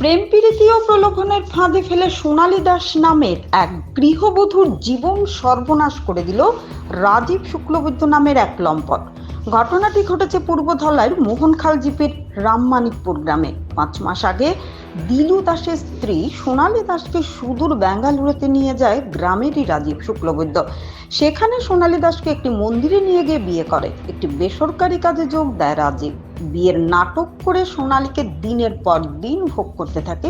প্রেম প্রীতি ও প্রলোভনের ফাঁদে ফেলে সোনালী দাস নামের এক গৃহবধূর জীবন সর্বনাশ করে দিল রাজীব শুক্লবৈদ্য নামের এক লম্পট। ঘটনাটি ঘটেছে পূর্ব ধলাইয়ের মোহনখাল জিপির রামমানিকপুর গ্রামে। 5 মাস আগে দিলু দাসের স্ত্রী সোনালী দাসকে সুদূর বেঙ্গালুরুতে নিয়ে যায় গ্রামেরই রাজীব শুক্লবৈদ্য। সেখানে সোনালী দাসকে একটি মন্দিরে নিয়ে গিয়ে বিয়ে করে। একটি বেসরকারি কাজে যোগ দেয় রাজীব। বিয়ের নাটক করে সোনালীকে দিনের পর দিন ভোগ করতে থাকে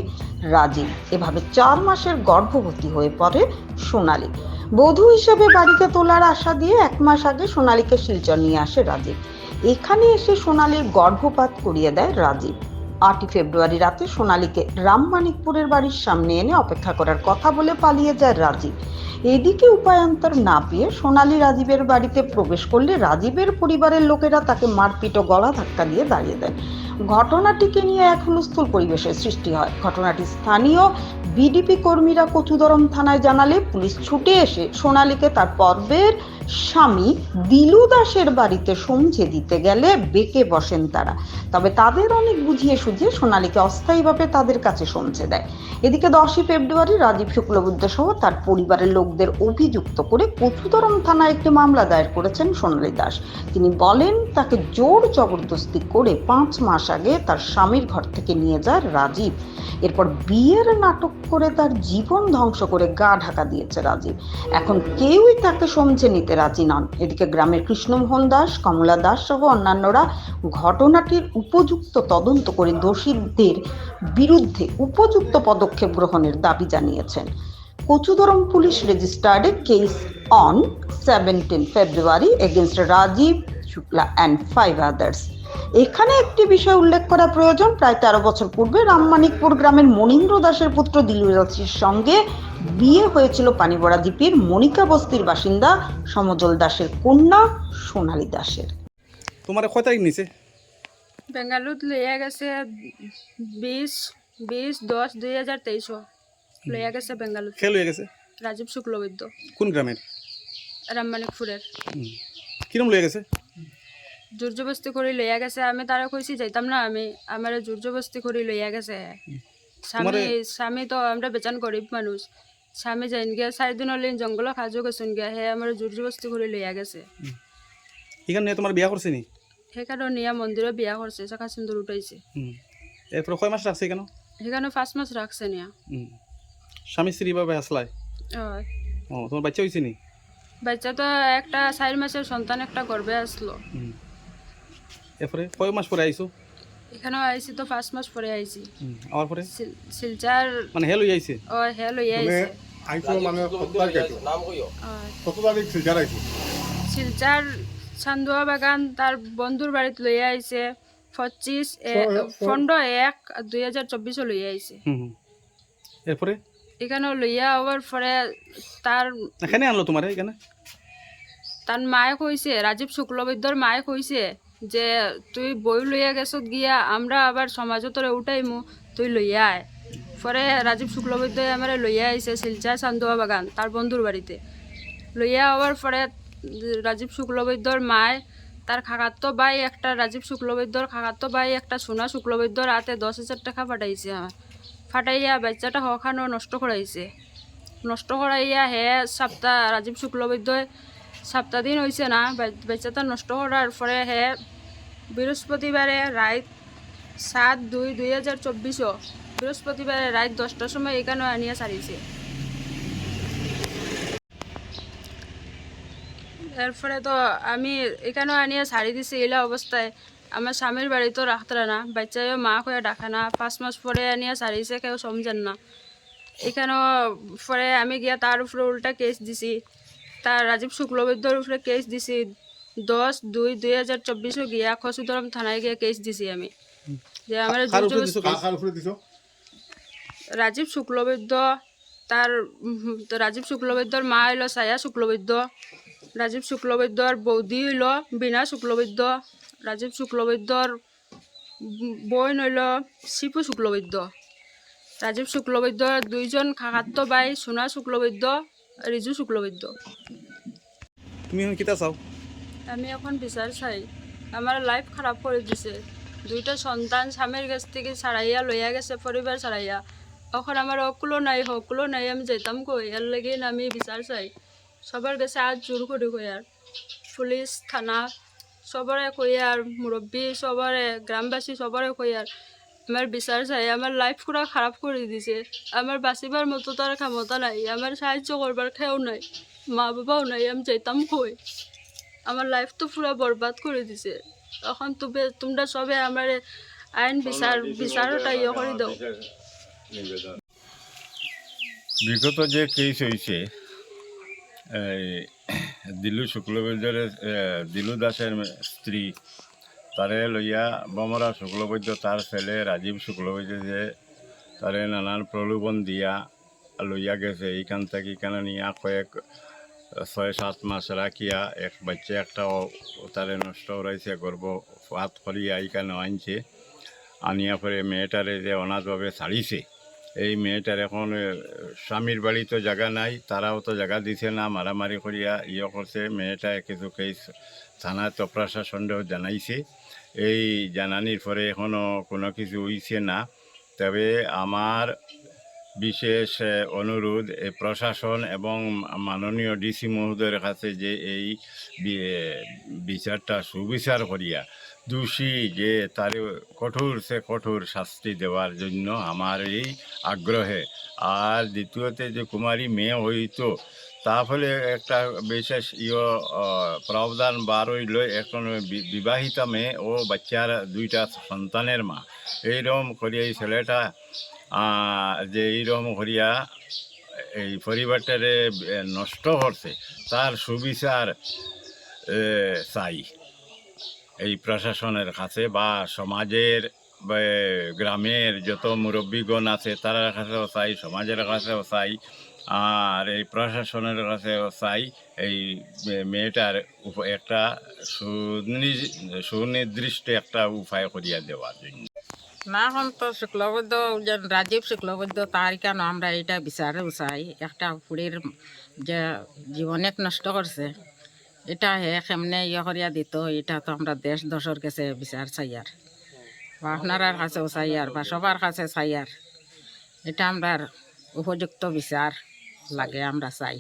রাজীব। এভাবে 4 মাসের গর্ভবতী হয়ে পড়ে সোনালী। বধূ হিসেবে বাড়িতে তোলার আশা দিয়ে 1 মাস আগে সোনালীকে শিলচর নিয়ে আসে রাজীব। এখানে এসে সোনালীর গর্ভপাত করিয়ে দেয় রাজীব। 8 ফেব্রুয়ারি রাতে সোনালীকে রামমানিকপুরের বাড়ির সামনে এনে অপেক্ষা করার কথা বলে পালিয়ে যায় রাজীব। এদিকে উপায়ান্তর না পেয়ে সোনালী রাজীবের বাড়িতে প্রবেশ করলে রাজীবের পরিবারের লোকেরা তাকে মারপিট ও গলা ধাক্কা দিয়ে দাঁড়িয়ে দেন। ঘটনাটিকে নিয়ে এক হুলস্থুল পরিবেশের সৃষ্টি হয়। ঘটনাটি স্থানীয় বিডিপি কর্মীরা কচুদরম থানায় জানালে পুলিশ ছুটে এসে সোনালীকে তার পর্বের স্বামী দিলু দাসের বাড়িতে সমঝে দিতে গেলে বেঁকে বসেন তারা। তবে তাদের অনেক বুঝিয়ে সুঝিয়ে সোনালীকে অস্থায়ীভাবে তাদের কাছে সমঝে দেয়। এদিকে 10 ফেব্রুয়ারি রাজীব শুক্লবৈদ্য সহ তার পরিবারের লোকদের অভিযুক্ত করে কচুদরম থানায় একটি মামলা দায়ের করেছেন সোনালী দাস। তিনি বলেন তাকে জোর জবরদস্তি করে 5 মাস আগে তার স্বামীর ঘর থেকে নিয়ে যায় রাজীব। এরপর বিয়ের নাটক করে তার জীবন ধ্বংস করে গা ঢাকা দিয়েছে রাজীব। এখন কেউই তাকে সমঝে নিতে রাজি নন। এদিকে গ্রামের কৃষ্ণমোহন দাস, কমলা দাস সহ অন্যান্যরা ঘটনাটির উপযুক্ত তদন্ত করে দোষীদের বিরুদ্ধে উপযুক্ত পদক্ষেপ গ্রহণের দাবি জানিয়েছেন। কচুদরম police registered a case on 17 February against Rajiv Shukla and 5 others. এখানে একটি বিষয় উল্লেখ করা প্রয়োজন। প্রায় 13 বছর পূর্বে রামমানিকপুর গ্রামের মনীন্দ্র দাসের পুত্র দিলু দাসের সঙ্গে বিয়ে হয়েছিল পানিবড়া জিপির মনিকা বস্তির বাসিন্দা সমজল দাসের কন্যা সোনালী দাসের। তোমার কয় তারিখ নিছে? বেঙ্গালুরুত লইয়া গেছে 20-10-2023 লইয়া গেছে বেঙ্গালুরু। খেল হয়ে গেছে রাজীব শুক্লবৈদ্য কোন গ্রামের? রামমানিকপুরের। কিরম লয়ে গেছে? জোরজবস্তি করে লইয়া গেছে। আমি তারা কইছি যাইতাম না, আমি আমার জোরজবস্তি করে লইয়া গেছে। স্বামী তো আমরা বেচান গরিব মানুষ। স্বামী যাইন গিয়া 4 দিন হলেন জঙ্গল খাজো গেছেন গিয়া, হে আমার জোরজবস্তি করে লইয়া গেছে। এখানে তোমার বিয়া করছে নি? সেখানে নিয়া মন্দিরে বিয়া করছে, শাখা সিন্দুর উঠাইছে। এরপর কয় মাস রাখছে কেন? সেখানে 5 মাস রাখছে নিয়া। স্বামী স্ত্রী ভাবে আসলাই? তোমার বাচ্চা হয়েছে নি? বাচ্চা তো একটা 4 মাসের সন্তান একটা গর্ভে আসলো। এরপরে কয় মাস পরে আইছো? এখানেও আইছি তো 5 মাস পরে আইছি। আবার পরে শিলচার মানে হেল হয়ে আইছে? হেল হইয়া আইছে। আইছো মানে কত তারিখ শিলচর আইছো? শিলচার চান্দুয়া বাগান তার বন্ধুর বাড়িতে লইয়া আইছে 15/1/2024 লইয়া আইছে। এরপরে এখানেও লইয়া আবার পরে তার এখানে আনলো তোমার এখানে? তার মায়ে কইছে, রাজীব শুক্লবৈদ্যর মায়ে কইছে যে তুই বই লইয়া গেছত গিয়া, আমরা আবার সমাজত তোরে উঠাইমু, তুই লইয়া আয়। পরে রাজীব শুক্লবৈদ্য আমার লইয়া আইছে শিলচর চান্দুয়া বাগান তার বন্ধুর বাড়িতে। লইয়া আবার পরে রাজীব শুক্লবৈদ্যর মায় তার খাকাত্ত ভাই একটা, রাজীব শুক্লবৈদ্যর খাকাত্ত ভাই একটা সোনা শুক্লবৈদ্যর হাতে 10,000 টাকা পাঠাইছে। আমার ফাটাইয়া বাচ্চাটা হখানো নষ্ট করাইছে। নষ্ট করাইয়া হে রাজীব শুক্লবৈদ্যয় 7 দিন হয়েছে না বাচ্চাটা নষ্ট করার পরে হে বৃহস্পতিবারে রাত 7/2/2024 বৃহস্পতিবারে রাত 10টার সময় এখানে আনিয়া ছাড়িয়েছে। এরপরে তো আমি এখানেও আনিয়া ছাড়ি দিছি। এলা অবস্থায় আমার স্বামীর বাড়ি তো রাখতে না, বাচ্চাও মা হয়ে ডাকে না। 5 মাস পরে আনিয়া ছাড়িয়েছে, কেউ সমঝেন না। এখানেও পরে আমি গিয়া তার উপরে উল্টা কেস দিছি, তার রাজীব শুক্লবৈদ্যর উপরে কেস দিছি। 10/2/2024 গিয়া কচুদরম থানায় গিয়া কেস দিছি আমি যে আমার রাজীব শুক্লবৈদ্য, তার রাজীব শুক্লবৈদ্যর মা হইল ছায়া শুক্লবৈদ্য, রাজীব শুক্লবৈদ্যর বৌদি হইল বীণা শুক্লবৈদ্য, রাজীব শুক্লবৈদ্যর বোন হইল শিপু শুক্লবৈদ্য, রাজীব শুক্লবৈদ্যর 2 জন খাকাত্ত ভাই সোনা শুক্লবৈদ্য, রিজু শুক্লবৈদ্য। তুমি এখন কিতা চাও? আমি এখন বিচার চাই, আমার লাইফ খারাপ করে দিছে। দুইটা সন্তান স্বামীর কাছ থেকে ছাড়াইয়া লইয়া গেছে, পরিবার ছাড়াইয়া। এখন আমার অকুলো নাই, আমি যেতাম কই, এর লাগে আমি বিচার চাই সবার কাছে। আজ জোর করে কই আর পুলিশ থানা সবারে কই আর মুরব্বী সবারে, গ্রামবাসী সবারে কই আর আমার বিচার চাই। আমার লাইফ পুরা খারাপ করে দিছে, আমার বাঁচিবার মতো তার ক্ষমতা নাই, আমার সাহায্য করবার কেউ নাই, মা বাবাও নাই, আমি যেতাম কই। আমার লাইফ তো পুরা বরবাদ করে দিছে। এখন তোমরা সবে আমার আইন বিচারটা ইয়ে করে দাও। বিগত যে কেস হয়েছে এই দিলু শুক্লবৈদ্যের দিলু দাসের স্ত্রী তারে লইয়া বমরা শুক্লবৈদ্য তার ছেলে রাজীব শুক্লবৈদ্য যে তারে নানান প্রলোভন দিয়া লইয়া গেছে, এইখান থেকে এখানে নিয়ে কয়েক 6-7 মাস রাখিয়া এক বাচ্চা একটাও তারে নষ্ট করাইছে, গর্ভপাত করিয়া এইখানে আনছে, আনিয়া পরে মেয়েটারে যে অনাথভাবে ছাড়িছে। এই মেয়েটার এখন স্বামীর বাড়ি তো জায়গা নাই, তারাও তো জায়গা দিছে না, মারামারি করিয়া করছে। মেয়েটা কিছু কেস থানায় তো প্রশাসনও জানাইছে, এই জানানির পরে এখনও কোনো কিছু হইছে না। তবে আমার বিশেষ অনুরোধ এই প্রশাসন এবং মাননীয় ডিসি মহোদয়ের কাছে যে এই বিচারটা সুবিচার করিয়া দোষী যে তার কঠোর সে কঠোর শাস্তি দেওয়ার জন্য আমার এই আগ্রহে। আর দ্বিতীয়তে যে কুমারী মেয়ে হইতো তাহলে একটা বিশেষ প্রাবধান বার হইল, এখন বিবাহিতা মেয়ে ও বাচ্চার 2টা সন্তানের মা, এইরকম করিয়া এই ছেলেটা যে এইরকম করিয়া এই পরিবারটারে নষ্ট করছে, তার সুবিচার চাই এই প্রশাসনের কাছে বা সমাজের বা গ্রামের যত মুরব্বীগণ আছে তার কাছেও চাই, সমাজের কাছেও চাই, আর এই প্রশাসনের কাছেও চাই এই মেয়েটার একটা সুনির্দিষ্ট একটা উপায় করিয়া দেওয়ার জন্য। না এখন তো শুক্লবৈদ্য যে রাজীব শুক্লবৈদ্য তার কেন আমরা এটা বিচারেও চাই, একটা কুড়ির যে জীবনে নষ্ট করছে এটা হে কেমনে করিয়া দিত, এটা তো আমরা দেশ দশের কাছে বিচার চাই আর, বা আপনার কাছেও চাই আর, বা সবার কাছে চাই আর, এটা আমরা উপযুক্ত বিচার লাগে আমরা চাই।